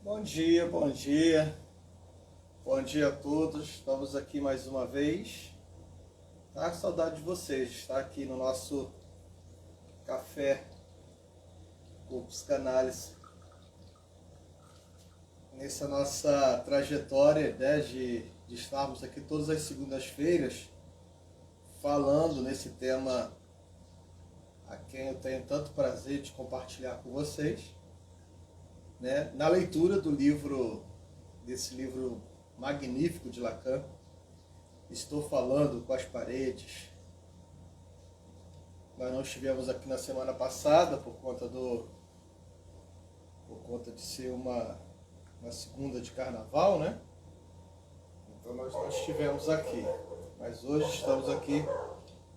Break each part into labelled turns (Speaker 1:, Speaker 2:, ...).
Speaker 1: Bom dia, bom dia, bom dia a todos. Estamos aqui mais uma vez. Tá com saudade de vocês. Está aqui no nosso café com psicanálise. Nessa nossa trajetória, né, de estarmos aqui todas as segundas-feiras falando nesse tema a quem eu tenho tanto prazer de compartilhar com vocês. Né? Na leitura desse livro magnífico de Lacan, Estou Falando com as Paredes. Nós não estivemos aqui na semana passada por conta de ser uma segunda de carnaval, né? Então nós não estivemos aqui, mas hoje estamos aqui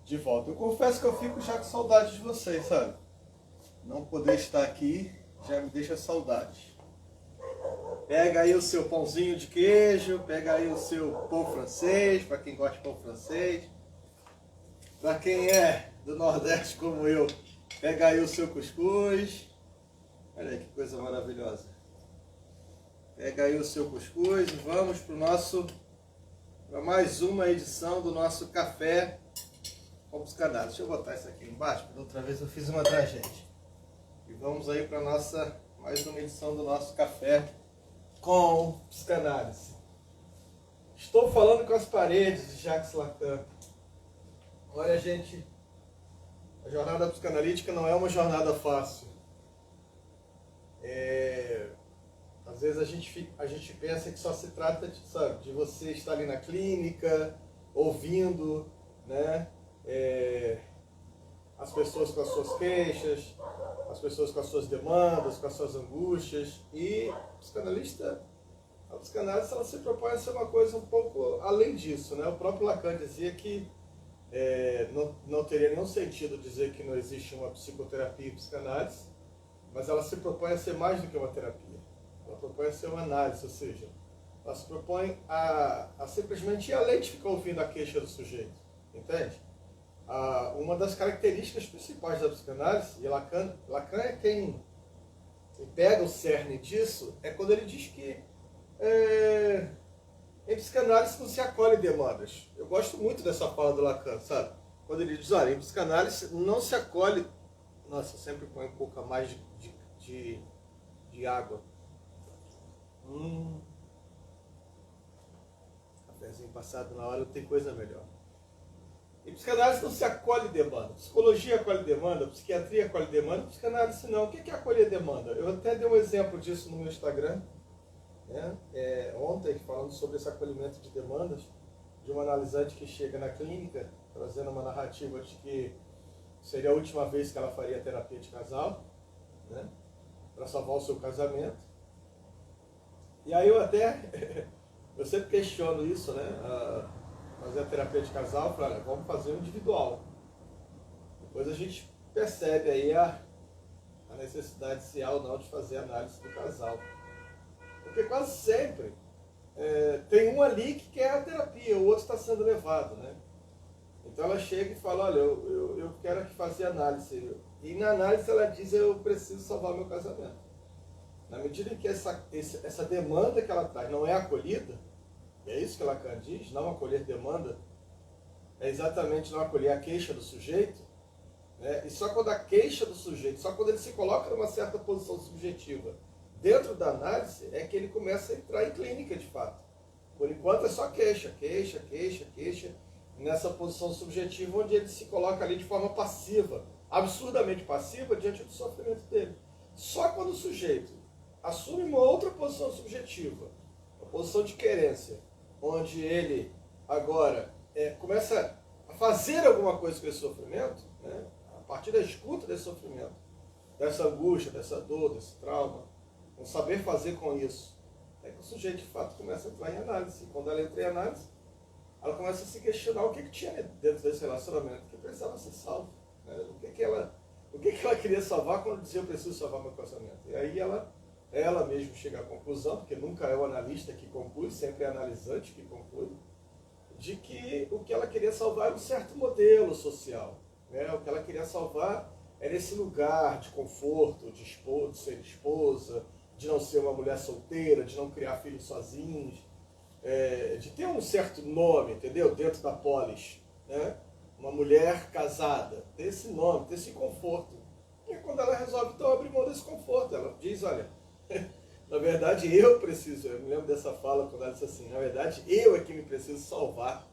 Speaker 1: de volta. Eu confesso que eu fico já com saudade de vocês, sabe? Não poder estar aqui já me deixa saudade. Pega aí o seu pãozinho de queijo, pega aí o seu pão francês, para quem gosta de pão francês. Para quem é do Nordeste como eu, pega aí o seu cuscuz. Olha aí que coisa maravilhosa. Pega aí o seu cuscuz e vamos para mais uma edição do nosso café com psicanálise. Deixa eu botar isso aqui embaixo, porque outra vez eu fiz uma tragédia. E vamos aí para mais uma edição do nosso café com psicanálise. Estou falando com as paredes de Jacques Lacan. Olha, gente, a jornada psicanalítica não é uma jornada fácil. Às vezes a gente pensa que só se trata de você estar ali na clínica, ouvindo, né? As pessoas com as suas queixas, as pessoas com as suas demandas, com as suas angústias. E a psicanálise ela se propõe a ser uma coisa um pouco além disso, né? O próprio Lacan dizia que não teria nenhum sentido dizer que não existe uma psicoterapia e psicanálise, mas ela se propõe a ser mais do que uma terapia. Ela propõe a ser uma análise, ou seja, ela se propõe a simplesmente ir além de ficar ouvindo a queixa do sujeito, entende? Uma das características principais da psicanálise, e Lacan é quem pega o cerne disso, é quando ele diz que em psicanálise não se acolhe demandas. Eu gosto muito dessa fala do Lacan, sabe? Quando ele diz, olha, em psicanálise não se acolhe... Nossa, eu sempre põe um pouco a mais de água. Cafézinho passado na hora, tem coisa melhor. Em psicanálise não se acolhe demanda. Psicologia acolhe demanda, psiquiatria acolhe demanda, psicanálise não. O que é acolher demanda? Eu até dei um exemplo disso no meu Instagram, né? Ontem, falando sobre esse acolhimento de demandas, de uma analisante que chega na clínica, trazendo uma narrativa de que seria a última vez que ela faria terapia de casal, né? Para salvar o seu casamento. E aí eu sempre questiono isso, né? Fazer a terapia de casal, para vamos fazer um individual. Depois a gente percebe aí a necessidade, se há ou não, de fazer a análise do casal. Porque quase sempre tem um ali que quer a terapia, o outro está sendo levado, né? Então ela chega e fala, olha, eu quero aqui fazer análise. E na análise ela diz, eu preciso salvar meu casamento. Na medida em que essa demanda que ela traz não é acolhida, e é isso que Lacan diz, não acolher demanda, é exatamente não acolher a queixa do sujeito, né? E só quando a queixa do sujeito, só quando ele se coloca numa certa posição subjetiva dentro da análise, é que ele começa a entrar em clínica de fato. Por enquanto é só queixa, nessa posição subjetiva onde ele se coloca ali de forma passiva, absurdamente passiva diante do sofrimento dele. Só quando o sujeito assume uma outra posição subjetiva, uma posição de querência, onde ele agora começa a fazer alguma coisa com esse sofrimento, né? A partir da escuta desse sofrimento, dessa angústia, dessa dor, desse trauma, não saber fazer com isso, é que o sujeito de fato começa a entrar em análise. E quando ela entra em análise, ela começa a se questionar o que tinha dentro desse relacionamento, que precisava ser salvo, né? O que ela queria salvar quando dizia eu preciso salvar meu casamento. E aí ela mesma chega à conclusão, porque nunca é o analista que conclui, sempre é a analisante que conclui, de que o que ela queria salvar era um certo modelo social, né? O que ela queria salvar era esse lugar de conforto, de ser esposa, de não ser uma mulher solteira, de não criar filhos sozinhos, de ter um certo nome, entendeu? Dentro da polis, né? Uma mulher casada, ter esse nome, ter esse conforto. E quando ela resolve, então, abrir mão desse conforto, ela diz, olha, na verdade eu preciso, eu me lembro dessa fala quando ela disse assim, na verdade eu é que me preciso salvar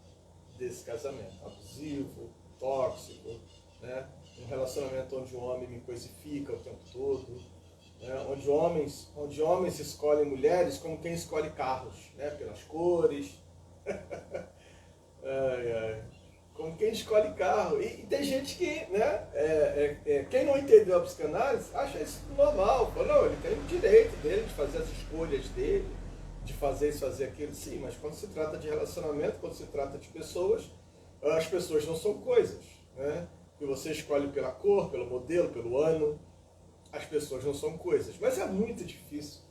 Speaker 1: desse casamento abusivo, tóxico, né? Um relacionamento onde o homem me coisifica o tempo todo, né? Onde homens escolhem mulheres como quem escolhe carros, né? Pelas cores, como quem escolhe carro. E tem gente que, né? Quem não entendeu a psicanálise acha isso normal, fala, não, ele tem o direito dele de fazer as escolhas dele, de fazer isso, fazer aquilo, sim, mas quando se trata de relacionamento, quando se trata de pessoas, as pessoas não são coisas, né? Que você escolhe pela cor, pelo modelo, pelo ano, as pessoas não são coisas. Mas é muito difícil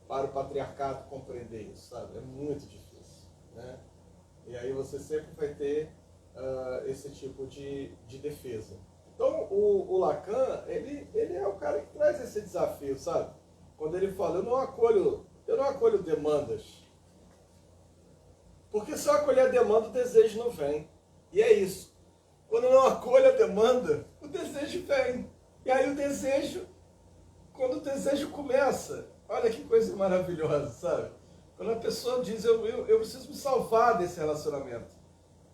Speaker 1: para o patriarcado compreender isso, sabe? É muito difícil, né? E aí você sempre vai ter esse tipo de defesa. Então o Lacan, ele é o cara que traz esse desafio, sabe? Quando ele fala, eu não acolho demandas. Porque se eu acolher a demanda, o desejo não vem. E é isso. Quando eu não acolho a demanda, o desejo vem. E aí quando o desejo começa, olha que coisa maravilhosa, sabe? Quando a pessoa diz, eu preciso me salvar desse relacionamento.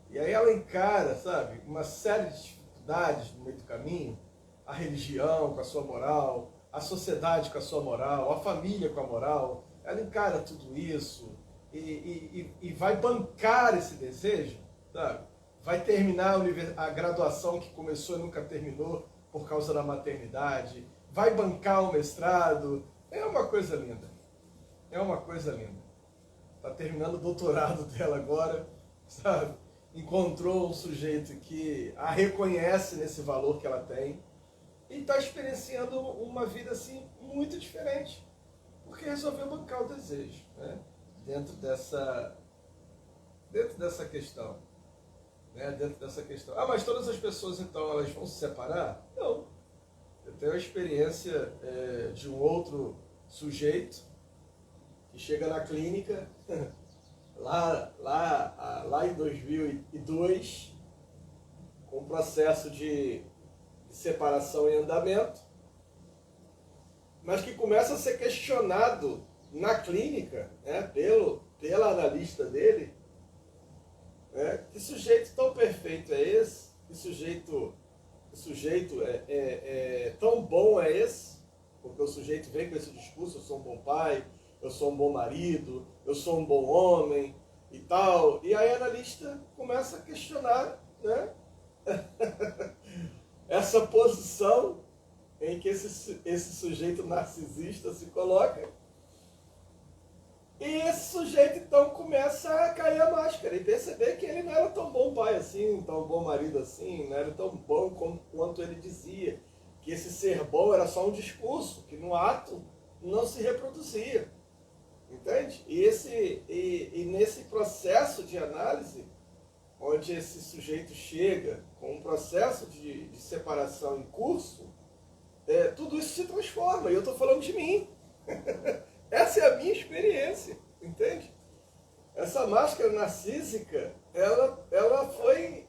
Speaker 1: E aí ela encara, sabe, uma série de dificuldades no meio do caminho, a religião com a sua moral, a sociedade com a sua moral, a família com a moral, ela encara tudo isso e vai bancar esse desejo, sabe? Vai terminar a graduação que começou e nunca terminou por causa da maternidade, vai bancar o mestrado, é uma coisa linda, é uma coisa linda. Está terminando o doutorado dela agora, sabe? Encontrou um sujeito que a reconhece nesse valor que ela tem e está experienciando uma vida assim muito diferente, porque resolveu bancar o desejo, né? Dentro dessa questão, né? Dentro dessa questão. Ah, mas todas as pessoas então elas vão se separar? Não. Eu tenho a experiência de um outro sujeito que chega na clínica lá em 2002, com um processo de separação em andamento, mas que começa a ser questionado na clínica, né, pela analista dele, né, que sujeito tão perfeito é esse? Que sujeito tão bom é esse? Porque o sujeito vem com esse discurso, eu sou um bom pai, eu sou um bom marido, eu sou um bom homem e tal. E aí a analista começa a questionar, né, essa posição em que esse sujeito narcisista se coloca. E esse sujeito então começa a cair a máscara e perceber que ele não era tão bom pai assim, tão bom marido assim, não era tão bom quanto ele dizia. Que esse ser bom era só um discurso, que no ato não se reproduzia. Entende? E nesse processo de análise, onde esse sujeito chega com um processo de separação em curso, tudo isso se transforma. E eu estou falando de mim. Essa é a minha experiência, entende? Essa máscara narcísica, ela foi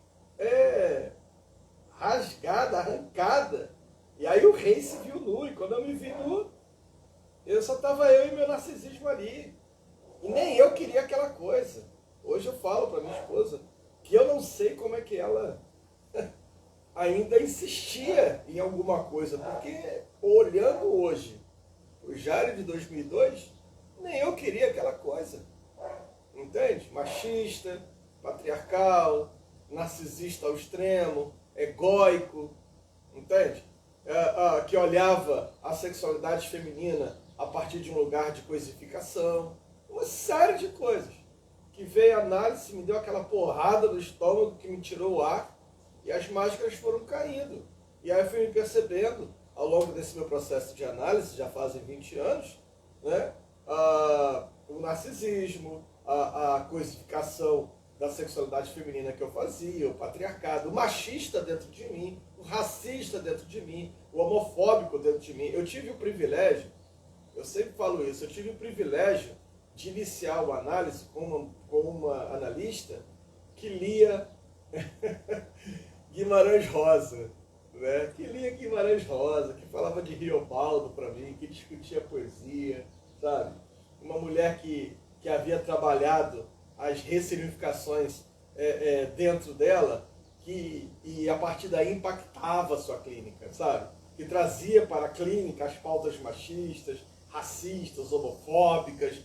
Speaker 1: rasgada, arrancada. E aí o rei se viu nu. E quando eu me vi nu, só estava eu e meu narcisismo ali. E nem eu queria aquela coisa. Hoje eu falo para minha esposa que eu não sei como é que ela ainda insistia em alguma coisa. Porque olhando hoje, o Jário de 2002, nem eu queria aquela coisa. Entende? Machista, patriarcal, narcisista ao extremo, egóico. Entende? Que olhava a sexualidade feminina a partir de um lugar de coisificação, uma série de coisas, que veio a análise, me deu aquela porrada no estômago que me tirou o ar, e as máscaras foram caindo. E aí eu fui me percebendo, ao longo desse meu processo de análise, já fazem 20 anos, né, o narcisismo, a coisificação da sexualidade feminina que eu fazia, o patriarcado, o machista dentro de mim, o racista dentro de mim, o homofóbico dentro de mim. Eu tive o privilégio, Eu sempre falo isso. Eu tive o privilégio de iniciar uma análise com uma analista que lia Guimarães Rosa, né? Que lia Guimarães Rosa, que falava de Riobaldo para mim, que discutia poesia, sabe? Uma mulher que havia trabalhado as ressignificações dentro dela, e a partir daí impactava a sua clínica, sabe? Que trazia para a clínica as pautas machistas, racistas, homofóbicas.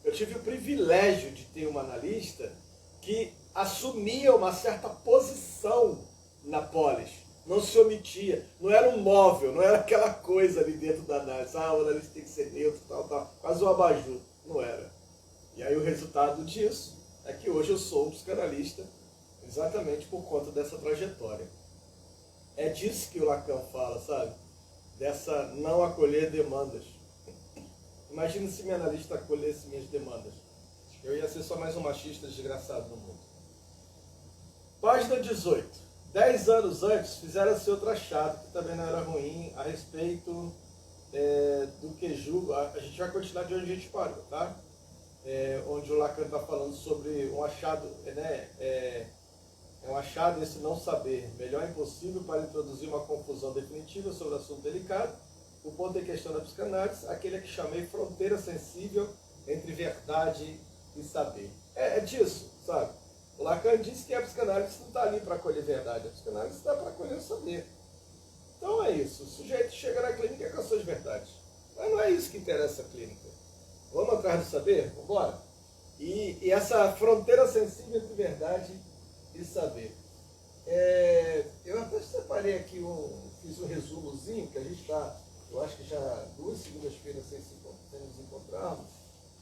Speaker 1: Eu tive o privilégio de ter uma analista que assumia uma certa posição na polis, não se omitia, não era um móvel, não era aquela coisa ali dentro da análise, o analista tem que ser neutro, tal, quase um abajur, não era. E aí o resultado disso é que hoje eu sou um psicanalista exatamente por conta dessa trajetória. É disso que o Lacan fala, sabe? Dessa não acolher demandas. Imagina se minha analista acolhesse minhas demandas. Eu ia ser só mais um machista desgraçado no mundo. Página 18. 10 anos antes fizeram-se outro achado, que também não era ruim, a respeito do que julga. A gente vai continuar de onde a gente parou, tá? Onde o Lacan está falando sobre um achado, né? É um achado esse não saber. Melhor impossível para introduzir uma confusão definitiva sobre o assunto delicado. O ponto em questão da psicanálise, aquele que chamei fronteira sensível entre verdade e saber. É disso, sabe? O Lacan disse que a psicanálise não está ali para acolher verdade, a psicanálise está para acolher o saber. Então é isso, o sujeito chega na clínica com as suas verdades. Mas não é isso que interessa a clínica. Vamos atrás do saber? Vamos embora? E essa fronteira sensível entre verdade e saber. Eu até separei aqui, fiz um resumozinho, que a gente está, eu acho que já 2 segundas-feiras sem nos encontrarmos,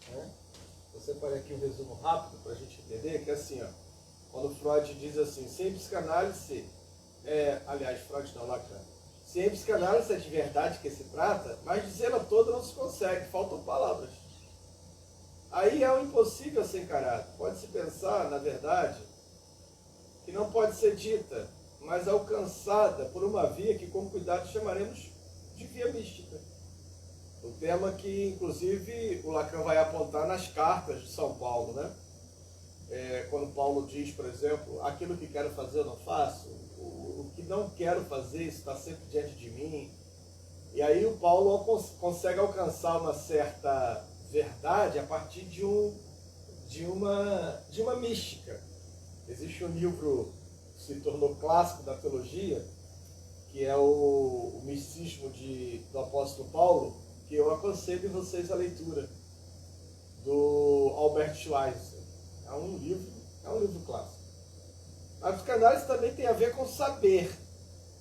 Speaker 1: né? Eu separei aqui um resumo rápido para a gente entender, que é assim, ó, quando Freud diz assim, sem psicanálise, aliás, Freud não, Lacan, sem psicanálise é de verdade que se trata, mas dizê-la toda não se consegue, faltam palavras. Aí é um impossível a ser encarado. Pode-se pensar, na verdade, que não pode ser dita, mas alcançada por uma via que com cuidado chamaremos de via mística. O tema que, inclusive, o Lacan vai apontar nas cartas de São Paulo, né? Quando Paulo diz, por exemplo, aquilo que quero fazer eu não faço, o que não quero fazer está sempre diante de mim. E aí o Paulo consegue alcançar uma certa verdade a partir de uma mística. Existe um livro que se tornou clássico da teologia, que é o Misticismo do Apóstolo Paulo, que eu aconselho vocês a leitura, do Albert Schweitzer. É um livro clássico. A psicanálise também tem a ver com saber.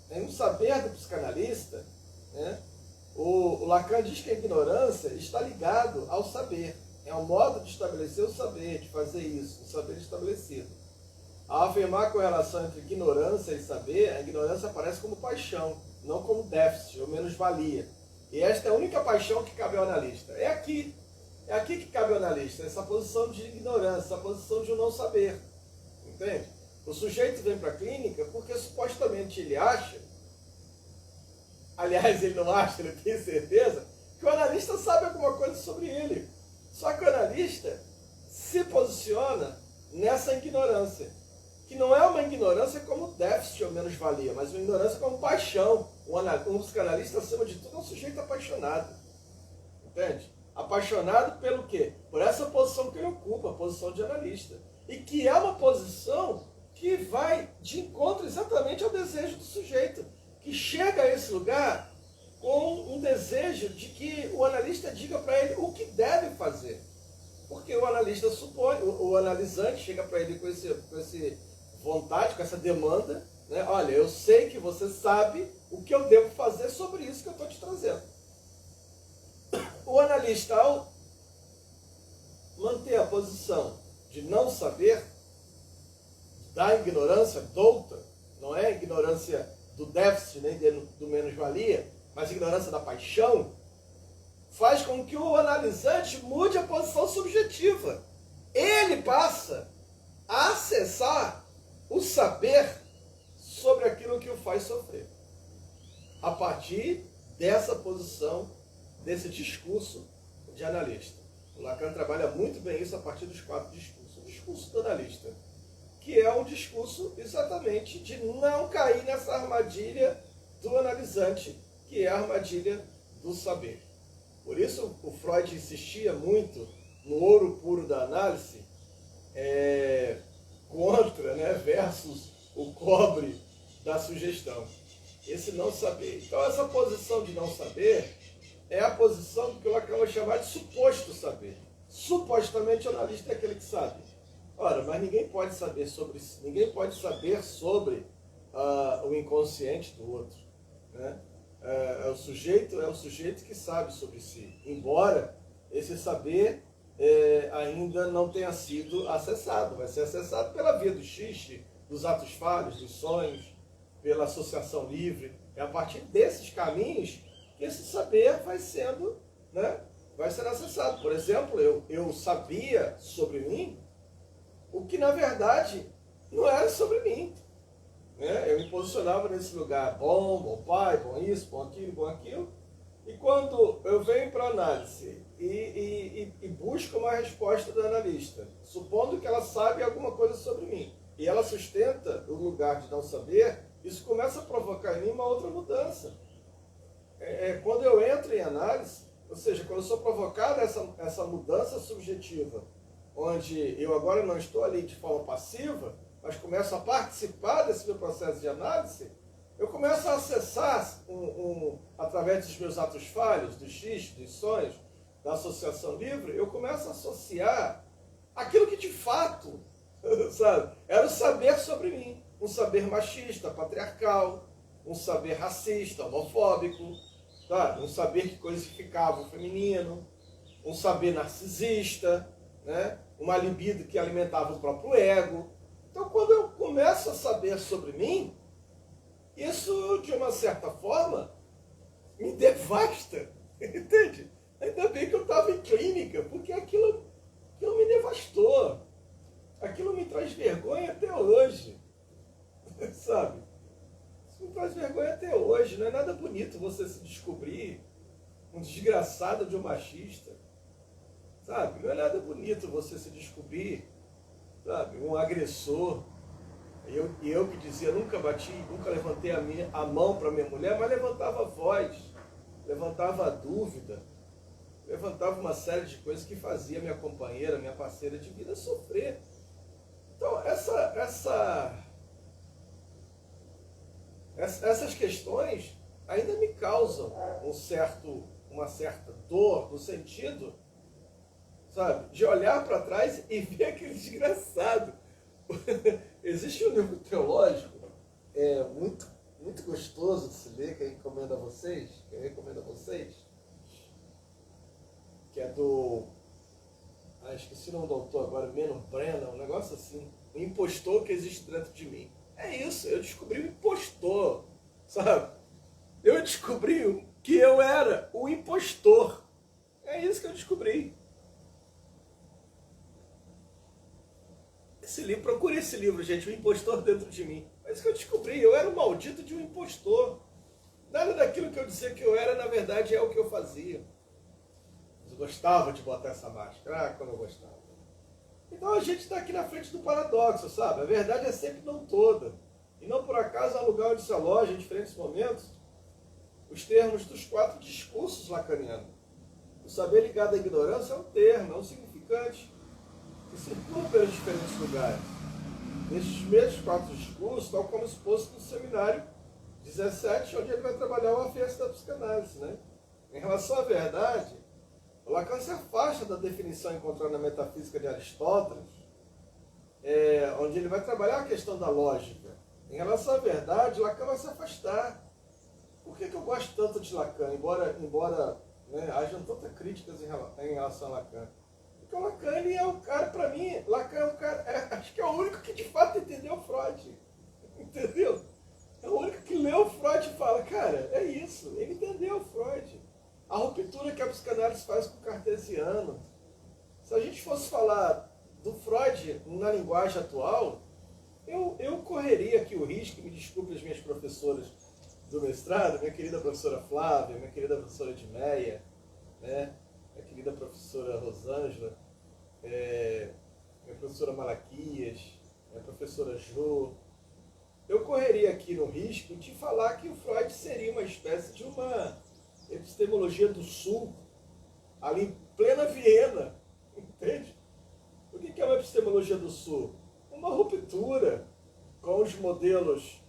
Speaker 1: Tem um saber do psicanalista, né? O Lacan diz que a ignorância está ligado ao saber. É um modo de estabelecer o saber, de fazer isso, o saber estabelecido. Ao afirmar a correlação entre ignorância e saber, a ignorância aparece como paixão, não como déficit ou menos-valia. E esta é a única paixão que cabe ao analista. É aqui que cabe ao analista, essa posição de ignorância, essa posição de um não saber. Entende? O sujeito vem para a clínica porque supostamente ele acha, aliás, ele não acha, ele tem certeza, que o analista sabe alguma coisa sobre ele. Só que o analista se posiciona nessa ignorância, que não é uma ignorância como déficit ou menos-valia, mas uma ignorância como paixão. Um psicanalista, acima de tudo, é um sujeito apaixonado. Entende? Apaixonado pelo quê? Por essa posição que ele ocupa, a posição de analista. E que é uma posição que vai de encontro exatamente ao desejo do sujeito, que chega a esse lugar com um desejo de que o analista diga para ele o que deve fazer. Porque o analista supõe, o analisante chega para ele com esse vontade, com essa demanda, né? Olha, eu sei que você sabe o que eu devo fazer sobre isso que eu estou te trazendo. O analista, ao manter a posição de não saber, da ignorância douta, não é ignorância do déficit, nem do menos-valia, mas ignorância da paixão, faz com que o analisante mude a posição subjetiva. Ele passa a acessar o saber sobre aquilo que o faz sofrer. A partir dessa posição, desse discurso de analista. O Lacan trabalha muito bem isso a partir dos 4 discursos. O discurso do analista, que é um discurso exatamente de não cair nessa armadilha do analisante, que é a armadilha do saber. Por isso o Freud insistia muito no ouro puro da análise, contra, né, versus o cobre da sugestão. Esse não saber. Então essa posição de não saber é a posição que o Lacan vai chamar de suposto saber. Supostamente o analista é aquele que sabe. Ora, mas ninguém pode saber sobre o inconsciente do outro, né? É o sujeito que sabe sobre si, embora esse saber ainda não tenha sido acessado. Vai ser acessado pela via do xixi, dos atos falhos, dos sonhos, pela associação livre. É a partir desses caminhos que esse saber vai sendo acessado. Por exemplo, eu sabia sobre mim o que na verdade não era sobre mim. Eu me posicionava nesse lugar, bom pai, bom isso, bom aquilo. E quando eu venho para a análise e busco uma resposta do analista, supondo que ela sabe alguma coisa sobre mim, e ela sustenta o lugar de não saber, isso começa a provocar em mim uma outra mudança. Quando eu entro em análise, ou seja, quando eu sou provocado essa mudança subjetiva, onde eu agora não estou ali de forma passiva, mas começo a participar desse meu processo de análise, eu começo a acessar, através dos meus atos falhos, dos xixi, dos sonhos, da associação livre, eu começo a associar aquilo que de fato, sabe, era o saber sobre mim. Um saber machista, patriarcal, um saber racista, homofóbico, sabe? Um saber que coisificava o feminino, um saber narcisista, né? Uma libido que alimentava o próprio ego. Então, quando eu começo a saber sobre mim, isso, de uma certa forma, me devasta, entende? Ainda bem que eu estava em clínica, porque aquilo me devastou. Aquilo me traz vergonha até hoje, sabe? Isso me traz vergonha até hoje. Não é nada bonito você se descobrir um desgraçado de um machista, sabe? Não é nada bonito você se descobrir, sabe, um agressor. E eu que dizia, nunca bati, nunca levantei a mão para minha mulher, mas levantava a voz, levantava a dúvida, levantava uma série de coisas que fazia minha companheira, minha parceira de vida sofrer. Então, essas questões ainda me causam uma certa dor, no sentido, sabe, de olhar para trás e ver aquele desgraçado. Existe um livro teológico muito, muito gostoso de se ler, que eu recomendo a vocês, que é do... esqueci o nome do autor agora, Menon Brennan, um negócio assim. O impostor que existe dentro de mim. É isso, eu descobri o impostor, sabe? Eu descobri que eu era o impostor. É isso que eu descobri. Procure esse livro, gente, O Impostor Dentro de Mim. É isso que eu descobri, eu era o maldito de um impostor. Nada daquilo que eu dizia que eu era, na verdade, é o que eu fazia. Mas eu gostava de botar essa máscara, como eu gostava. Então a gente está aqui na frente do paradoxo, sabe? A verdade é sempre não toda. E não por acaso há um lugar onde se aloja, em diferentes momentos, os termos dos 4 discursos lacanianos. O saber ligado à ignorância é um termo, é um significante, que circula pelos diferentes lugares. Nestes mesmos 4 discursos, tal como exposto no seminário 17, onde ele vai trabalhar o afeto da psicanálise, né? Em relação à verdade, o Lacan se afasta da definição encontrada na metafísica de Aristóteles, onde ele vai trabalhar a questão da lógica. Em relação à verdade, Lacan vai se afastar. Por que eu gosto tanto de Lacan, embora hajam tantas críticas em relação a Lacan? Porque o Lacan, ele é o cara, para mim, Lacan é o cara, acho que é o único que de fato entendeu Freud. Entendeu? É o único que leu Freud e fala, cara, é isso, ele entendeu Freud. A ruptura que a psicanálise faz com o cartesiano. Se a gente fosse falar do Freud na linguagem atual, eu correria aqui o risco, me desculpe as minhas professoras do mestrado, minha querida professora Flávia, minha querida professora Edmeia, né? minha querida professora Rosângela, minha professora Malaquias, minha professora Jo, eu correria aqui no risco de falar que o Freud seria uma espécie de uma epistemologia do Sul, ali em plena Viena, entende? O que é uma epistemologia do Sul? Uma ruptura com os modelos,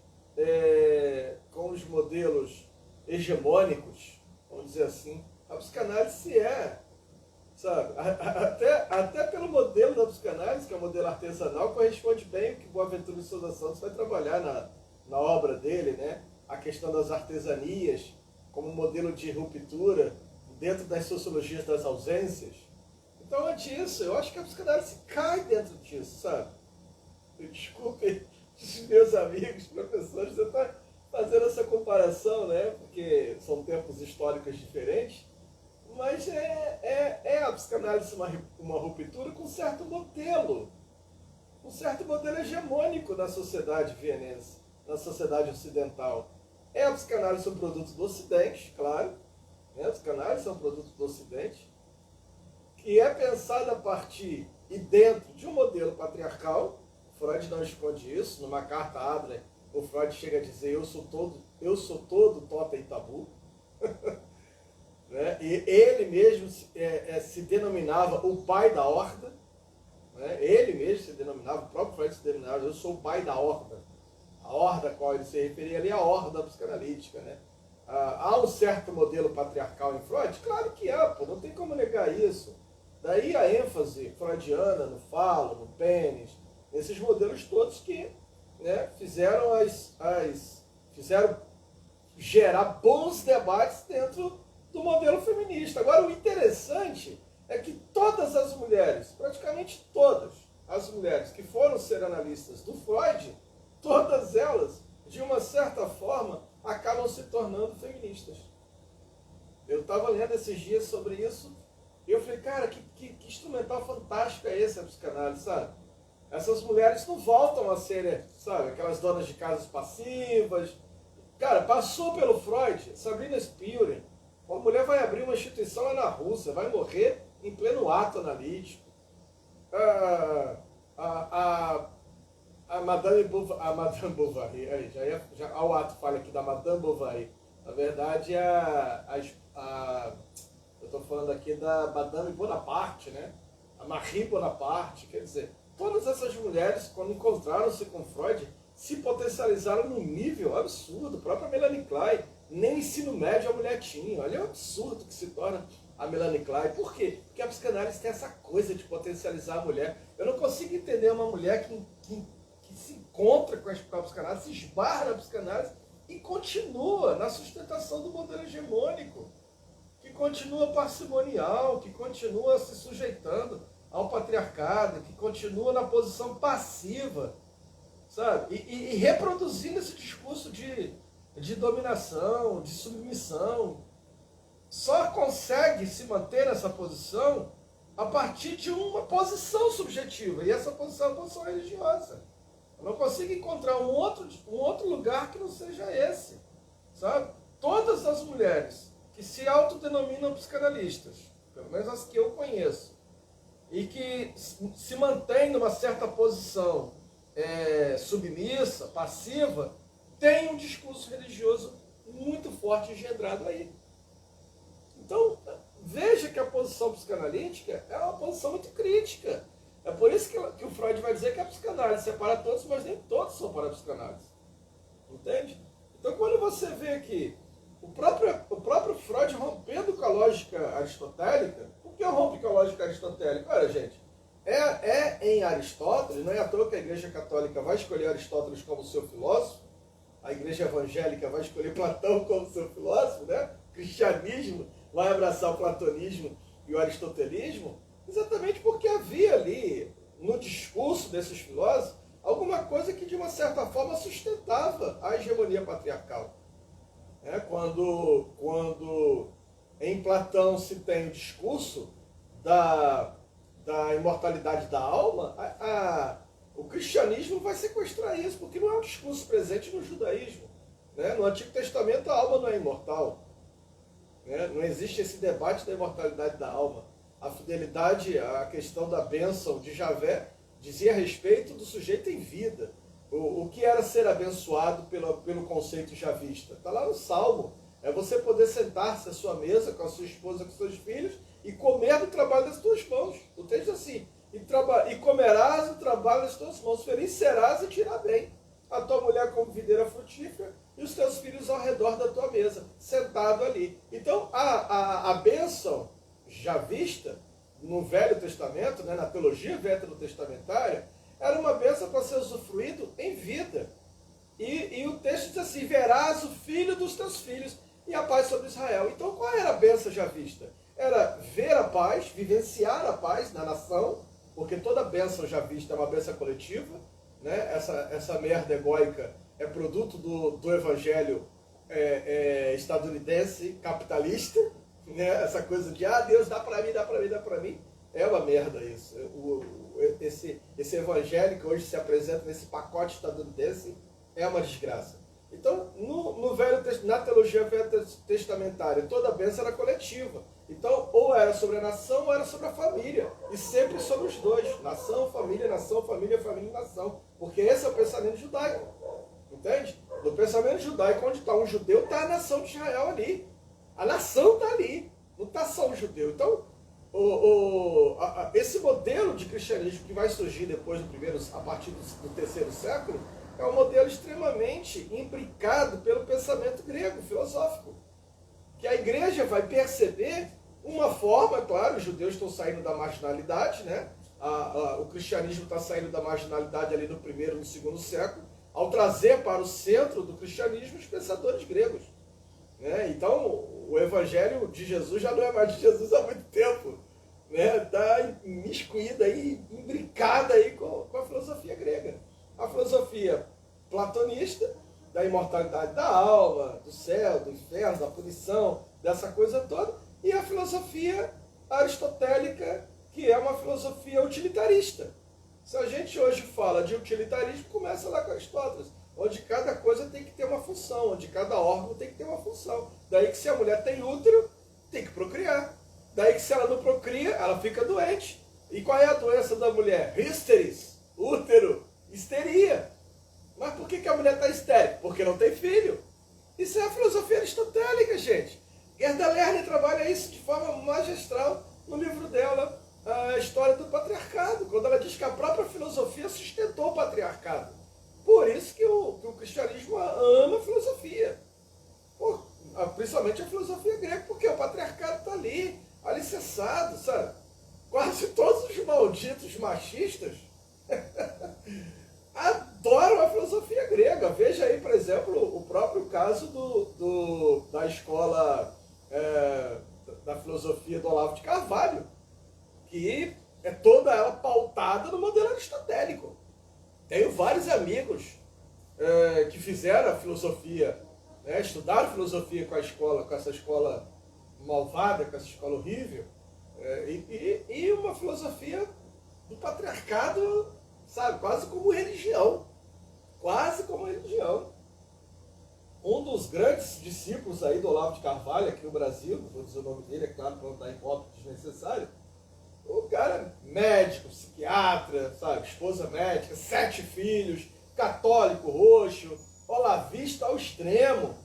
Speaker 1: hegemônicos, vamos dizer assim. A psicanálise sabe, até pelo modelo da psicanálise, que é o modelo artesanal, corresponde bem o que Boaventura de Souza Santos vai trabalhar na obra dele, né? A questão das artesanias como modelo de ruptura dentro das sociologias das ausências. Então é disso, eu acho que a psicanálise cai dentro disso, sabe? Desculpe meus amigos, professores, você está fazendo essa comparação, né? Porque são tempos históricos diferentes, mas é a psicanálise uma ruptura com um certo modelo hegemônico na sociedade vienense, na sociedade ocidental. É a psicanálise um produto do Ocidente, claro, né? A psicanálise é um produto do Ocidente, que é pensada a partir e dentro de um modelo patriarcal. Freud não esconde isso. Numa carta a Adler, o Freud chega a dizer: eu sou todo totem e tabu. Né? E ele mesmo se denominava o pai da horda. Né? Ele mesmo se denominava, o próprio Freud se denominava: eu sou o pai da horda. A horda a qual ele se referia ali é a horda psicanalítica. Né? Há um certo modelo patriarcal em Freud? Claro que há, não tem como negar isso. Daí a ênfase freudiana no falo, no pênis, nesses modelos todos que, né, fizeram gerar bons debates dentro do modelo feminista. Agora, o interessante é que todas as mulheres, praticamente todas as mulheres que foram ser analistas do Freud, todas elas, de uma certa forma, acabam se tornando feministas. Eu estava lendo esses dias sobre isso e eu falei, cara, que instrumental fantástico é esse a psicanálise, sabe? Essas mulheres não voltam a ser, sabe, aquelas donas de casas passivas. Cara, passou pelo Freud, Sabrina Spielring. A mulher vai abrir uma instituição lá na Rússia, vai morrer em pleno ato analítico. A Madame Bovary, aí, já o ato falha aqui da Madame Bovary. Na verdade, eu estou falando aqui da Madame Bonaparte, né? A Marie Bonaparte, quer dizer, todas essas mulheres, quando encontraram-se com Freud, se potencializaram num nível absurdo. A própria Melanie Klein, nem ensino médio a mulher tinha. Olha o absurdo que se torna a Melanie Klein. Por quê? Porque a psicanálise tem essa coisa de potencializar a mulher. Eu não consigo entender uma mulher que se encontra com a psicanálise, se esbarra na psicanálise e continua na sustentação do modelo hegemônico, que continua parcimonial, que continua se sujeitando ao patriarcado, que continua na posição passiva, sabe? E reproduzindo esse discurso de dominação, de submissão. Só consegue se manter nessa posição a partir de uma posição subjetiva. E essa posição é uma posição religiosa. Eu não consigo encontrar um outro lugar que não seja esse, sabe? Todas as mulheres que se autodenominam psicanalistas, pelo menos as que eu conheço, e que se mantêm numa certa posição submissa, passiva, têm um discurso religioso muito forte engendrado aí. Então, veja que a posição psicanalítica é uma posição muito crítica. É por isso que o Freud vai dizer que a psicanálise separa todos, mas nem todos são para a psicanálise. Entende? Então, quando você vê aqui o próprio Freud rompendo com a lógica aristotélica, por que rompe com a lógica aristotélica? Olha, gente, em Aristóteles, não é à toa que a Igreja Católica vai escolher Aristóteles como seu filósofo, a Igreja Evangélica vai escolher Platão como seu filósofo, né? O cristianismo vai abraçar o platonismo e o aristotelismo, exatamente porque havia ali, no discurso desses filósofos, alguma coisa que de uma certa forma sustentava a hegemonia patriarcal. Quando em Platão se tem o discurso da imortalidade da alma, o cristianismo vai sequestrar isso, porque não é um discurso presente no judaísmo. Né? No Antigo Testamento a alma não é imortal. né? Não existe esse debate da imortalidade da alma. A fidelidade, a questão da bênção de Javé, dizia a respeito do sujeito em vida. O que era ser abençoado pelo conceito javista? Está lá no Salmo. É você poder sentar-se à sua mesa com a sua esposa, com os seus filhos e comer do trabalho das tuas mãos. O texto é assim: e comerás o trabalho das tuas mãos, feliz serás e te irá bem. A tua mulher como videira frutífera e os teus filhos ao redor da tua mesa, sentado ali. Então, a bênção javista, no Velho Testamento, né, na teologia veterotestamentária, era uma bênção para ser usufruído em vida. E o texto diz assim: verás o filho dos teus filhos e a paz sobre Israel. Então, qual era a bênção javista? Era ver a paz, vivenciar a paz na nação, porque toda bênção javista é uma bênção coletiva, né? Essa merda egóica é produto do evangelho estadunidense, capitalista, né? Essa coisa de, Deus dá para mim, dá para mim, dá para mim. É uma merda isso. Esse evangelho que hoje se apresenta nesse pacote estadunidense é uma desgraça. Então, na teologia veterotestamentária, toda a bênção era coletiva. Então, ou era sobre a nação, ou era sobre a família. E sempre sobre os dois. Nação, família, família e nação. Porque esse é o pensamento judaico. Entende? No pensamento judaico, onde está um judeu, está a nação de Israel ali. A nação está ali. Não está só um judeu. Então, esse modelo de cristianismo que vai surgir depois a partir do terceiro século, é um modelo extremamente imbricado pelo pensamento grego, filosófico. Que a igreja vai perceber uma forma, claro, os judeus estão saindo da marginalidade, né? O cristianismo está saindo da marginalidade ali no primeiro e no segundo século, ao trazer para o centro do cristianismo os pensadores gregos. Né? Então, o evangelho de Jesus já não é mais de Jesus há muito tempo. Está imiscuída aí, imbricada aí com a filosofia grega. A filosofia platonista, da imortalidade da alma, do céu, do inferno, da punição, dessa coisa toda, e a filosofia aristotélica, que é uma filosofia utilitarista. Se a gente hoje fala de utilitarismo, começa lá com Aristóteles, onde cada coisa tem que ter uma função, onde cada órgão tem que ter uma função. Daí que se a mulher tem útero, tem que procriar. Daí que se ela não procria, ela fica doente. E qual é a doença da mulher? Hísteris, útero, histeria. Mas por que a mulher está histérica? Porque não tem filho. Isso é a filosofia aristotélica, gente. Gerda Lerner trabalha isso de forma magistral no livro dela, A História do Patriarcado, quando ela diz que a própria filosofia sustentou o patriarcado. Por isso que o cristianismo ama a filosofia. Principalmente a filosofia grega, porque o patriarcado está ali, alicerçado, sabe? Quase todos os malditos machistas adoram a filosofia grega. Veja aí, por exemplo, o próprio caso da escola da filosofia do Olavo de Carvalho, que é toda ela pautada no modelo aristotélico. Tenho vários amigos que fizeram a filosofia, estudaram filosofia com essa escola malvada, com essa escola horrível, e uma filosofia do patriarcado, sabe, quase como religião. Quase como religião. Um dos grandes discípulos aí do Olavo de Carvalho, aqui no Brasil, não vou dizer o nome dele, é claro, para não dar ibope desnecessário, o cara médico, psiquiatra, sabe, esposa médica, 7 filhos, católico roxo, olavista ao extremo,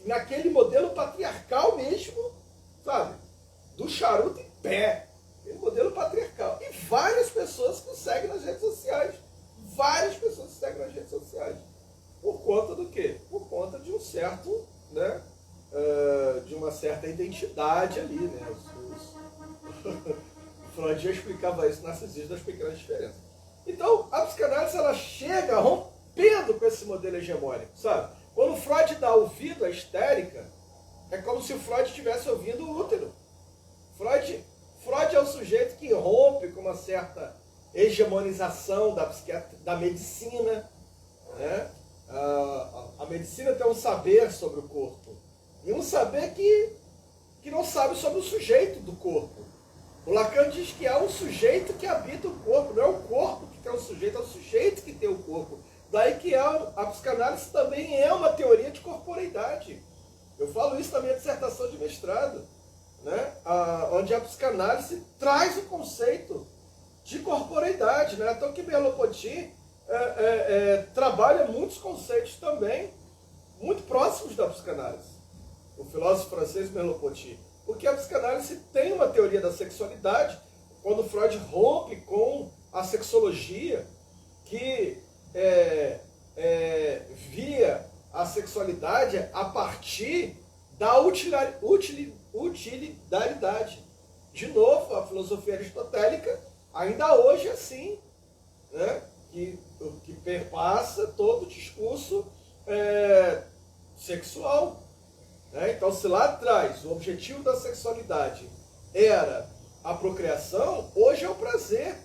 Speaker 1: naquele modelo patriarcal mesmo, sabe, do charuto em pé, aquele modelo patriarcal. E várias pessoas que seguem nas redes sociais, várias pessoas que seguem nas redes sociais. Por conta do quê? Por conta de um certo, né, de uma certa identidade ali, né? Freud já explicava isso nas Narcisismo das Pequenas Diferenças. Então, a psicanálise ela chega rompendo com esse modelo hegemônico, sabe? Quando Freud dá ouvido à histérica, é como se o Freud estivesse ouvindo o útero. Freud é o sujeito que rompe com uma certa hegemonização da medicina, né? A medicina tem um saber sobre o corpo, e um saber que não sabe sobre o sujeito do corpo. O Lacan diz que há um sujeito que habita o corpo, não é o corpo que tem o sujeito, é o sujeito que tem o corpo. Daí que a psicanálise também é uma teoria de corporeidade. Eu falo isso na minha dissertação de mestrado, né? Onde a psicanálise traz o conceito de corporeidade, né? Então que Merleau-Ponty trabalha muitos conceitos também muito próximos da psicanálise. O filósofo francês Merleau-Ponty. Porque a psicanálise tem uma teoria da sexualidade, quando Freud rompe com a sexologia, que via a sexualidade a partir da utilidade. De novo, a filosofia aristotélica ainda hoje é assim, né? que perpassa todo o discurso sexual. Né? Então, se lá atrás o objetivo da sexualidade era a procriação, hoje é o prazer.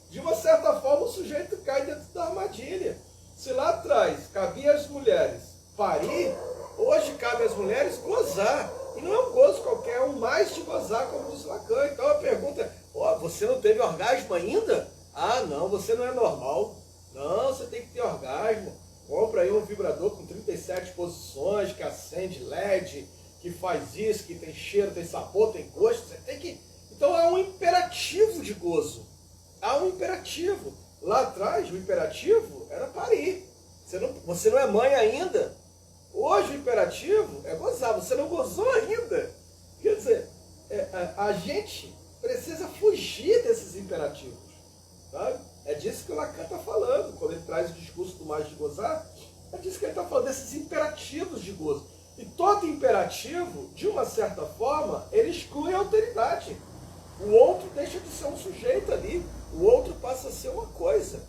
Speaker 1: De uma certa forma, o sujeito cai dentro da armadilha. Se lá atrás cabia às mulheres parir, hoje cabe às mulheres gozar. E não é um gozo qualquer, é um mais de gozar, como diz Lacan. Então a pergunta é, você não teve orgasmo ainda? Ah, não, você não é normal. Não, você tem que ter orgasmo. Compra aí um vibrador com 37 posições, que acende LED, que faz isso, que tem cheiro, tem sabor, tem gosto. Você tem que... Então há um imperativo de gozo. Há um imperativo. Lá atrás, o imperativo era parir. Você não é mãe ainda. Hoje o imperativo é gozar. Você não gozou ainda. Quer dizer, a gente precisa fugir desses imperativos. Sabe? É disso que o Lacan está falando. Quando ele traz o discurso do mais de gozar, é disso que ele está falando, desses imperativos de gozo. E todo imperativo, de uma certa forma, ele exclui a alteridade. O outro deixa de ser um sujeito ali. O outro passa a ser uma coisa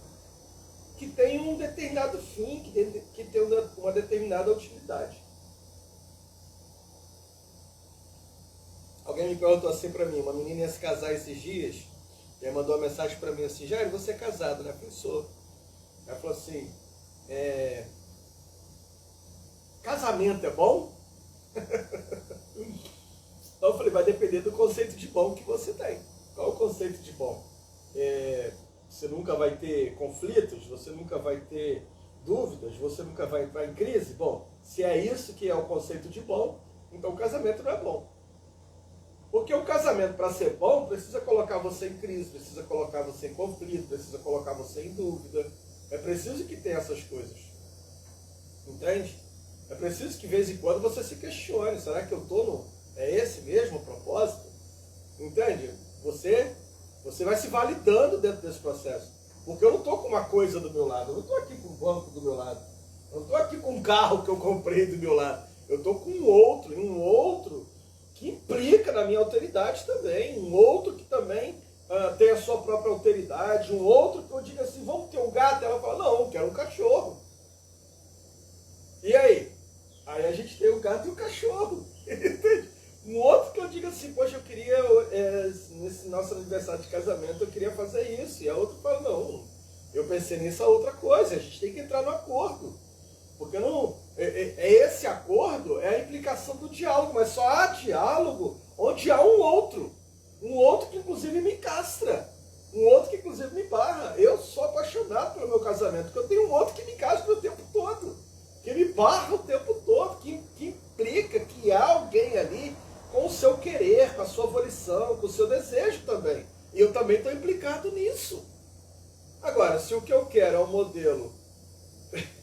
Speaker 1: que tem um determinado fim, que tem uma determinada utilidade. Alguém me perguntou assim para mim, uma menina ia se casar esses dias, e aí mandou uma mensagem para mim assim, Jair, você é casado, né? Eu falei, sou. Ela falou assim, casamento é bom? Então eu falei, vai depender do conceito de bom que você tem. Qual é o conceito de bom? Você nunca vai ter conflitos, você nunca vai ter dúvidas, você nunca vai entrar em crise? Bom, se é isso que é o conceito de bom, então o casamento não é bom. Porque o casamento, para ser bom, precisa colocar você em crise, precisa colocar você em conflito, precisa colocar você em dúvida. É preciso que tenha essas coisas. Entende? É preciso que de vez em quando você se questione, será que eu estou no... É esse mesmo o propósito? Entende? Você vai se validando dentro desse processo. Porque eu não estou com uma coisa do meu lado, eu não estou aqui com um banco do meu lado, eu não estou aqui com um carro que eu comprei do meu lado, eu estou com um outro que implica na minha alteridade também, um outro que também tem a sua própria alteridade, um outro que eu diga assim, vamos ter um gato, ela fala, não, eu quero um cachorro. E aí? Aí a gente tem o gato e o cachorro. Um outro que eu digo assim, poxa, eu queria, nesse nosso aniversário de casamento, eu queria fazer isso. E a outra fala, não, eu pensei nisso, a outra coisa, a gente tem que entrar no acordo. Porque não, esse acordo é a implicação do diálogo, mas só há diálogo onde há um outro que inclusive me castra, um outro que inclusive me barra. Eu sou apaixonado pelo meu casamento, porque eu tenho um outro que me castra o tempo todo, que me barra o tempo todo, que implica que há alguém ali com o seu querer, com a sua volição, com o seu desejo também. E eu também estou implicado nisso. Agora, se o que eu quero é um modelo,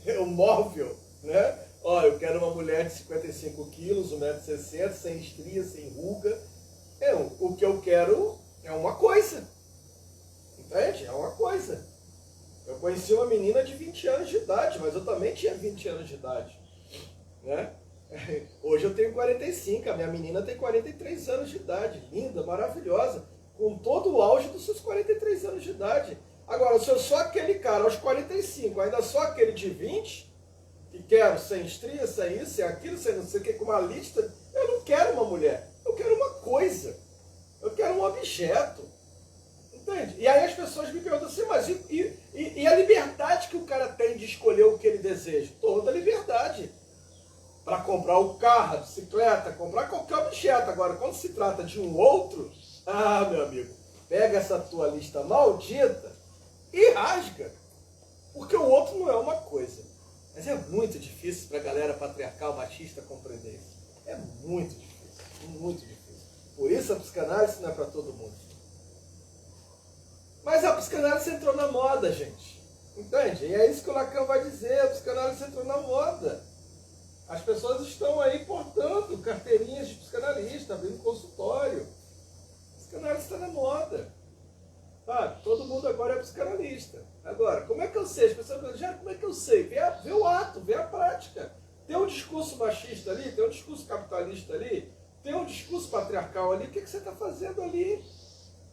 Speaker 1: é um móvel, né? Ó, eu quero uma mulher de 55 quilos, 1,60 m, sem estria, sem ruga. O que eu quero é uma coisa. Entende? É uma coisa. Eu conheci uma menina de 20 anos de idade, mas eu também tinha 20 anos de idade. Né? Hoje eu tenho 45, a minha menina tem 43 anos de idade. Linda, maravilhosa, com todo o auge dos seus 43 anos de idade. Agora, se eu sou aquele cara aos 45, ainda sou aquele de 20, que quero sem estria, sem isso, sem aquilo, sem não sei o que, com uma lista, eu não quero uma mulher, eu quero uma coisa, eu quero um objeto. Entende? E aí as pessoas me perguntam assim, mas e a liberdade que o cara tem de escolher o que ele deseja? Toda a liberdade. Para comprar o carro, a bicicleta, comprar qualquer objeto. Agora, quando se trata de um outro, meu amigo, pega essa tua lista maldita e rasga. Porque o outro não é uma coisa. Mas é muito difícil para a galera patriarcal, machista compreender isso. É muito difícil, muito difícil. Por isso a psicanálise não é para todo mundo. Mas a psicanálise entrou na moda, gente. Entende? E é isso que o Lacan vai dizer, a psicanálise entrou na moda. As pessoas estão aí portando carteirinhas de psicanalista, abrindo consultório. A psicanálise está na moda. Sabe? Todo mundo agora é psicanalista. Agora, como é que eu sei? As pessoas falam, já, como é que eu sei? Vê o ato, vê a prática. Tem um discurso machista ali, tem um discurso capitalista ali, tem um discurso patriarcal ali, o que você está fazendo ali?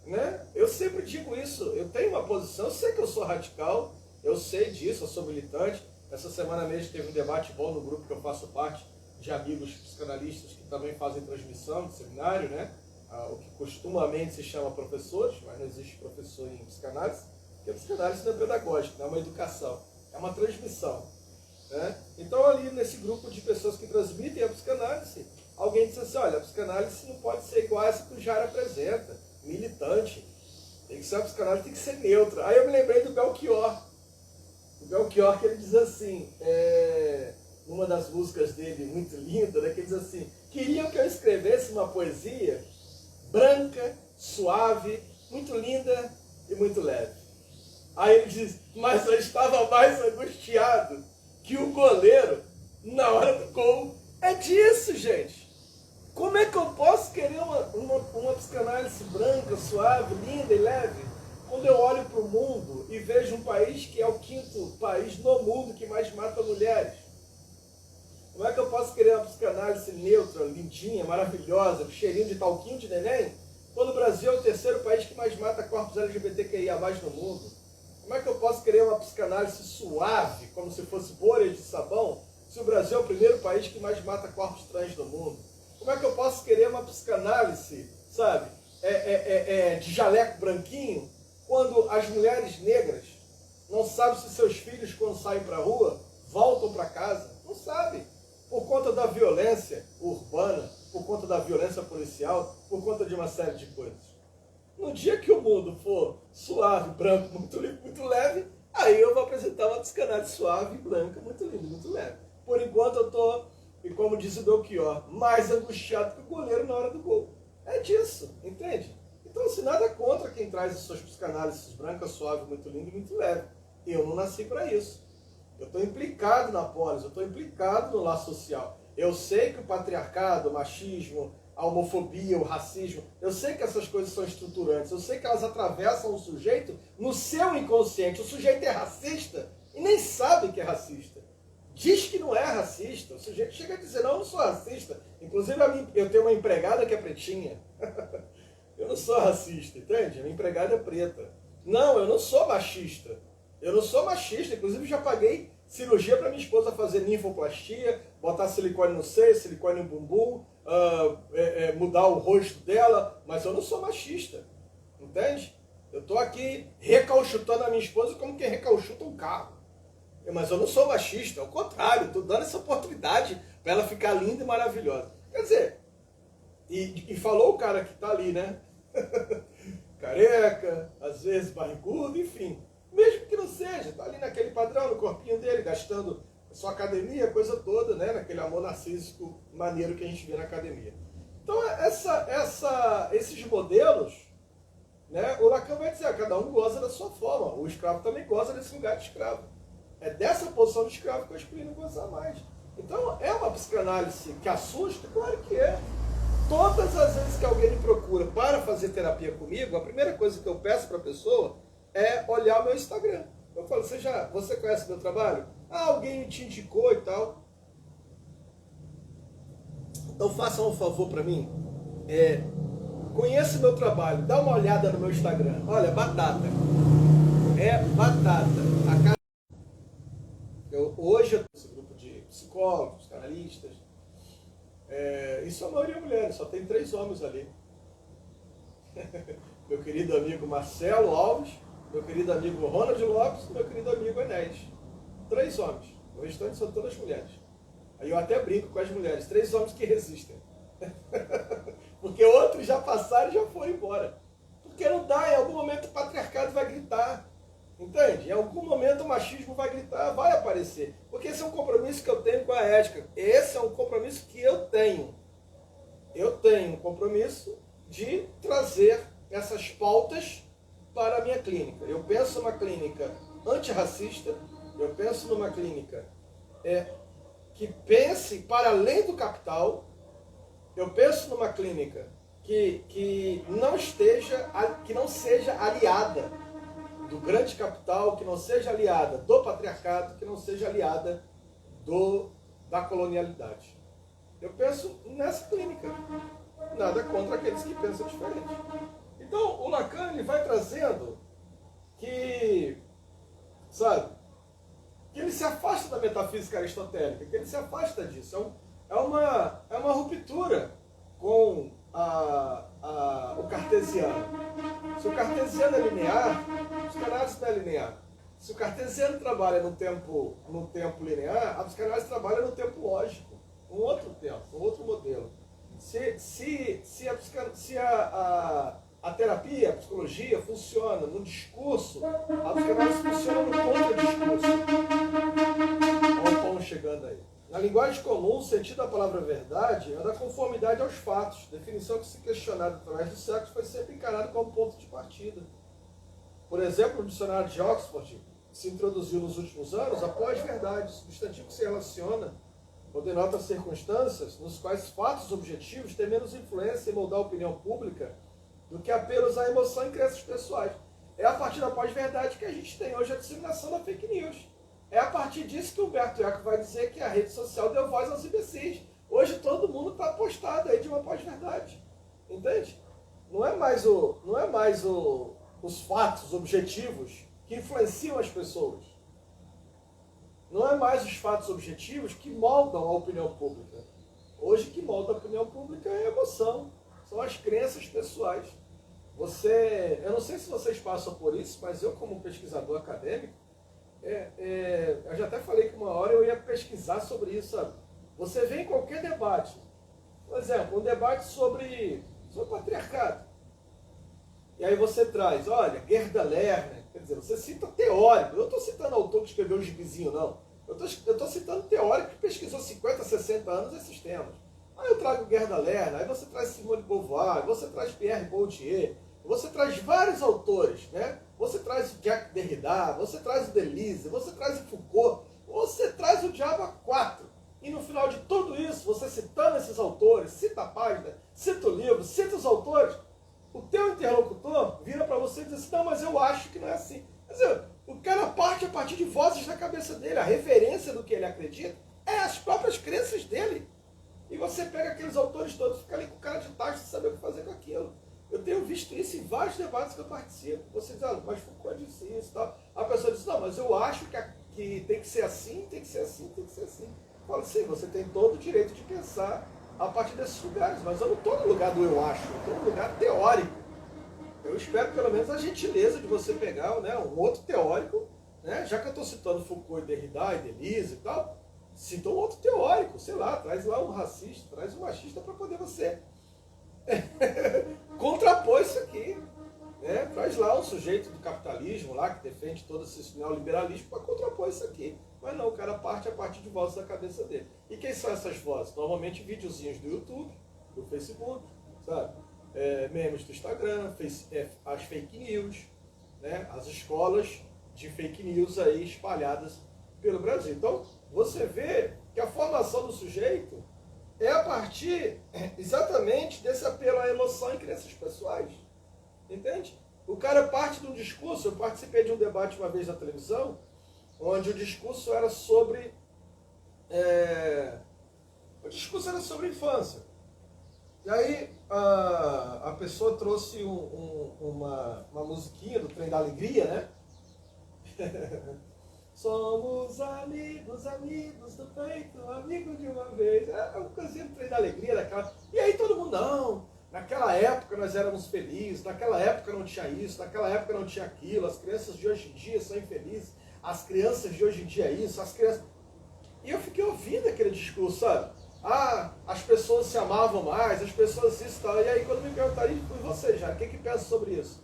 Speaker 1: Né? Eu sempre digo isso, eu tenho uma posição, eu sei que eu sou radical, eu sei disso, eu sou militante. Essa semana mesmo teve um debate bom no grupo que eu faço parte, de amigos psicanalistas que também fazem transmissão de seminário, né? O que costumamente se chama professores, mas não existe professor em psicanálise, porque a psicanálise não é pedagógica, não é uma educação, é uma transmissão. Né? Então ali nesse grupo de pessoas que transmitem a psicanálise, alguém disse assim, olha, a psicanálise não pode ser igual a essa que o Jair apresenta, militante. Tem que ser uma psicanálise, tem que ser neutra. Aí eu me lembrei do Belchior. O Belchior, que ele diz assim, numa das músicas dele, muito linda, né, que ele diz assim, queriam que eu escrevesse uma poesia branca, suave, muito linda e muito leve. Aí ele diz, mas eu estava mais angustiado que o goleiro na hora do gol. É disso, gente. Como é que eu posso querer uma psicanálise branca, suave, linda e leve, quando eu olho para o mundo e vejo um país que é o 5º país no mundo que mais mata mulheres? Como é que eu posso querer uma psicanálise neutra, lindinha, maravilhosa, cheirinho de talquinho de neném, quando o Brasil é o 3º país que mais mata corpos LGBTQIA+ no mundo? Como é que eu posso querer uma psicanálise suave, como se fosse bolhas de sabão, se o Brasil é o 1º país que mais mata corpos trans no mundo? Como é que eu posso querer uma psicanálise, sabe, de jaleco branquinho, quando as mulheres negras não sabem se seus filhos, quando saem para a rua, voltam para casa? Não sabem. Por conta da violência urbana, por conta da violência policial, por conta de uma série de coisas. No dia que o mundo for suave, branco, muito limpo, muito leve, aí eu vou apresentar uma psicanálise suave, branca, muito linda, muito leve. Por enquanto eu estou, e como disse o Belchior, mais angustiado que o goleiro na hora do gol. É disso, entende? Então, assim, nada contra quem traz as suas psicanálises brancas, suave, muito linda e muito leve. Eu não nasci para isso. Eu estou implicado na polis, eu estou implicado no laço social. Eu sei que o patriarcado, o machismo, a homofobia, o racismo, eu sei que essas coisas são estruturantes, eu sei que elas atravessam o sujeito no seu inconsciente. O sujeito é racista e nem sabe que é racista. Diz que não é racista, o sujeito chega a dizer, não, eu não sou racista. Inclusive, eu tenho uma empregada que é pretinha. Eu não sou racista, entende? A minha empregada é preta. Não, eu não sou machista. Eu não sou machista, inclusive já paguei cirurgia para minha esposa fazer ninfoplastia, botar silicone no seio, silicone no bumbum, mudar o rosto dela, mas eu não sou machista, entende? Eu estou aqui recalchutando a minha esposa como quem recalchuta um carro. Mas eu não sou machista, ao contrário, estou dando essa oportunidade para ela ficar linda e maravilhosa. Quer dizer, e falou o cara que está ali, né? Careca, às vezes barrigudo, enfim. Mesmo que não seja, está ali naquele padrão, no corpinho dele, gastando sua academia, coisa toda, né? Naquele amor narcísico maneiro que a gente vê na academia. Então, esses modelos, né? O Lacan vai dizer, cada um goza da sua forma. O escravo também goza desse lugar de escravo. É dessa posição de escravo que eu escolhi não gozar mais. Então, é uma psicanálise que assusta? Claro que é. Todas as vezes que alguém me procura para fazer terapia comigo, a primeira coisa que eu peço para a pessoa é olhar o meu Instagram. Eu falo, você conhece meu trabalho? Ah, alguém te indicou e tal. Então façam um favor para mim. Conheça o meu trabalho, dá uma olhada no meu Instagram. Olha, batata. É batata. Hoje eu tenho esse grupo de psicólogos, canalistas. Isso a maioria é mulher, só tem 3 homens ali. Meu querido amigo Marcelo Alves, meu querido amigo Ronald Lopes, meu querido amigo Enéas. 3 homens. O restante são todas mulheres. Aí eu até brinco com as mulheres. 3 homens que resistem. Porque outros já passaram e já foram embora. Porque não dá, em algum momento o patriarcado vai gritar. Entende? Em algum momento o machismo vai gritar, vai aparecer. Porque esse é um compromisso que eu tenho com a ética. Esse é um compromisso que eu tenho. Eu tenho um compromisso de trazer essas pautas para a minha clínica. Eu penso numa clínica antirracista, eu penso numa clínica que pense para além do capital, eu penso numa clínica que não seja aliada do grande capital, que não seja aliada do patriarcado, que não seja aliada da colonialidade. Eu penso nessa clínica. Nada contra aqueles que pensam diferente. Então, o Lacan ele vai trazendo que, sabe, que ele se afasta da metafísica aristotélica, que ele se afasta disso. É uma ruptura com o cartesiano. Se o cartesiano é linear, a psicanálise não é linear. Se o cartesiano trabalha no tempo linear, a psicanálise trabalha no tempo lógico, um outro tempo, um outro modelo. Se a terapia, a psicologia funciona no discurso, a psicanálise funciona no contra-discurso. Olha o pão chegando aí. Na linguagem comum, o sentido da palavra verdade é da conformidade aos fatos, definição que se questionada através dos séculos foi sempre encarada como ponto de partida. Por exemplo, no dicionário de Oxford, que se introduziu nos últimos anos, a pós-verdade, substantivo que se relaciona ou denota circunstâncias nos quais fatos objetivos têm menos influência em moldar a opinião pública do que apelos à emoção e crenças pessoais. É a partir da pós-verdade que a gente tem hoje a disseminação da fake news. É a partir disso que o Humberto Eco vai dizer que a rede social deu voz aos imbecis. Hoje todo mundo está apostado aí de uma pós-verdade. Entende? Não é mais os fatos objetivos que influenciam as pessoas. Não é mais os fatos objetivos que moldam a opinião pública. Hoje, que molda a opinião pública é a emoção, são as crenças pessoais. Eu não sei se vocês passam por isso, mas eu, como pesquisador acadêmico, eu já até falei que uma hora eu ia pesquisar sobre isso, sabe? Você vê em qualquer debate, por exemplo, um debate sobre patriarcado. E aí você traz, olha, Gerda Lerner, quer dizer, você cita teórico. Eu não estou citando autor que escreveu um gibizinho, não. Eu estou citando teórico que pesquisou 50, 60 anos esses temas. Aí eu trago Gerda Lerner, aí você traz Simone de Beauvoir, você traz Pierre Bourdieu, você traz vários autores, né? Você traz o Jacques Derrida, você traz o Deleuze, você traz o Foucault, você traz o Diabo a 4. E no final de tudo isso, você citando esses autores, cita a página, cita o livro, cita os autores, o teu interlocutor vira para você e diz assim, não, mas eu acho que não é assim. Quer dizer, o cara parte a partir de vozes na cabeça dele, a referência do que ele acredita é as próprias crenças dele. E você pega aqueles autores todos e fica ali com cara de tacho sem saber o que fazer com aquilo. Eu tenho visto isso em vários debates que eu participo. Você diz, mas Foucault disse isso e tal. A pessoa diz, não, mas eu acho que tem que ser assim, tem que ser assim, tem que ser assim. Eu falo, sim, você tem todo o direito de pensar a partir desses lugares, mas eu não estou no lugar do eu acho, eu estou no lugar teórico. Eu espero pelo menos a gentileza de você pegar, né, um outro teórico, né, já que eu estou citando Foucault e Derrida e Deleuze e tal, cita um outro teórico, sei lá, traz lá um racista, traz um machista para poder você contrapor isso aqui. Né? Traz lá um sujeito do capitalismo lá, que defende todo esse neoliberalismo para contrapor isso aqui. Mas não, o cara parte a partir de vozes da cabeça dele. E quem são essas vozes? Normalmente videozinhos do YouTube, do Facebook, sabe? Memes do Instagram, as fake news, né? As escolas de fake news aí espalhadas pelo Brasil. Então, você vê que a formação do sujeito é a partir exatamente desse apelo à emoção e crenças pessoais. Entende? O cara parte de um discurso, eu participei de um debate uma vez na televisão, onde o discurso era sobre infância. E aí a pessoa trouxe uma musiquinha do Trem da Alegria, né? Somos amigos, amigos do peito, amigos de uma vez. É uma coisinha do Trem da Alegria, daquela. E aí todo mundo, não, naquela época nós éramos felizes, naquela época não tinha isso, naquela época não tinha aquilo, as crianças de hoje em dia são infelizes, as crianças de hoje em dia isso, as crianças... E eu fiquei ouvindo aquele discurso, sabe? As pessoas se amavam mais, as pessoas isso e tal. E aí quando me perguntaram, e você já, o que pensa sobre isso?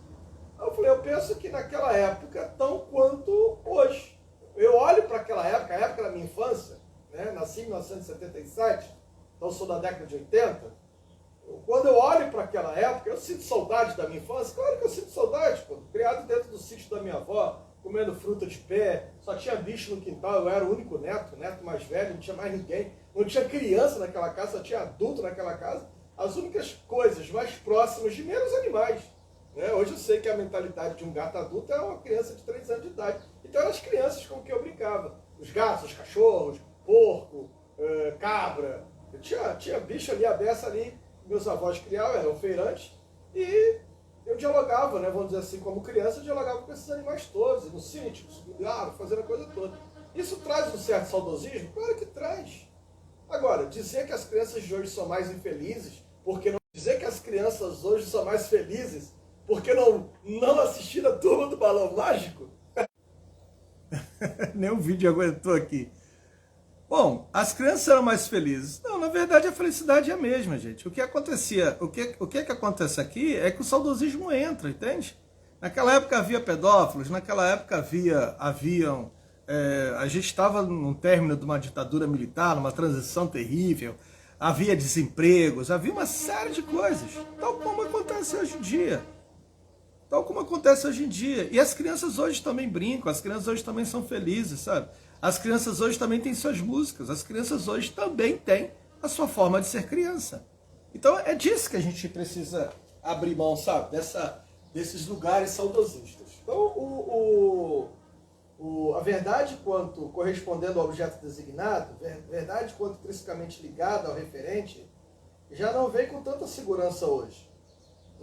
Speaker 1: Eu falei, eu penso que naquela época tão quanto hoje. Eu olho para aquela época, a época da minha infância, né? Nasci em 1977, então sou da década de 80. Quando eu olho para aquela época, eu sinto saudade da minha infância. Claro que eu sinto saudade, pô. Criado dentro do sítio da minha avó, comendo fruta de pé, só tinha bicho no quintal, eu era o único neto, o neto mais velho, não tinha mais ninguém. Não tinha criança naquela casa, só tinha adulto naquela casa. As únicas coisas mais próximas de mim eram os animais. Né? Hoje eu sei que a mentalidade de um gato adulto é uma criança de 3 anos de idade. Então eram as crianças com que eu brincava. Os gatos, os cachorros, porco, cabra. Eu tinha bicho ali, a beça ali, meus avós criavam, eram feirantes. E eu dialogava, né? Vamos dizer assim, como criança, eu dialogava com esses animais todos, no sítio, subindo árvore, fazendo a coisa toda. Isso traz um certo saudosismo? Claro que traz. Agora, dizer que as crianças de hoje são mais infelizes, porque não dizer que as crianças hoje são mais felizes, porque não assistiram a Turma do Balão Mágico? Nem o vídeo aguentou aqui. Bom, as crianças eram mais felizes. Não, na verdade a felicidade é a mesma, gente. O que acontecia, o que acontece aqui é que o saudosismo entra, entende? Naquela época havia pedófilos, naquela época a gente estava no término de uma ditadura militar, numa transição terrível, havia desempregos, havia uma série de coisas, tal como acontece hoje em dia. Tal como acontece hoje em dia. E as crianças hoje também brincam, as crianças hoje também são felizes, sabe? As crianças hoje também têm suas músicas, as crianças hoje também têm a sua forma de ser criança. Então é disso que a gente precisa abrir mão, sabe? Desses lugares saudosistas. Então a verdade quanto correspondendo ao objeto designado, verdade quanto intrinsecamente ligada ao referente, já não vem com tanta segurança hoje.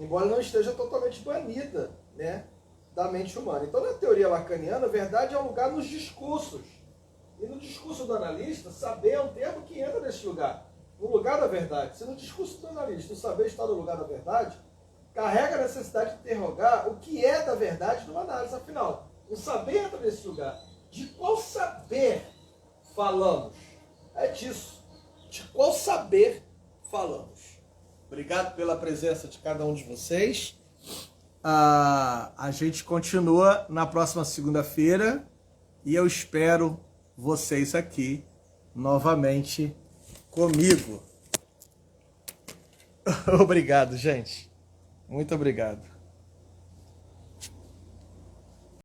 Speaker 1: Embora não esteja totalmente banida, né, da mente humana. Então, na teoria lacaniana, a verdade é um lugar nos discursos. E no discurso do analista, saber é um termo que entra nesse lugar. No lugar da verdade. Se no discurso do analista o saber está no lugar da verdade, carrega a necessidade de interrogar o que é da verdade numa análise. Afinal, o saber entra nesse lugar. De qual saber falamos? É disso. De qual saber falamos? Obrigado pela presença de cada um de vocês. A gente continua na próxima segunda-feira e eu espero vocês aqui novamente comigo. Obrigado, gente. Muito obrigado.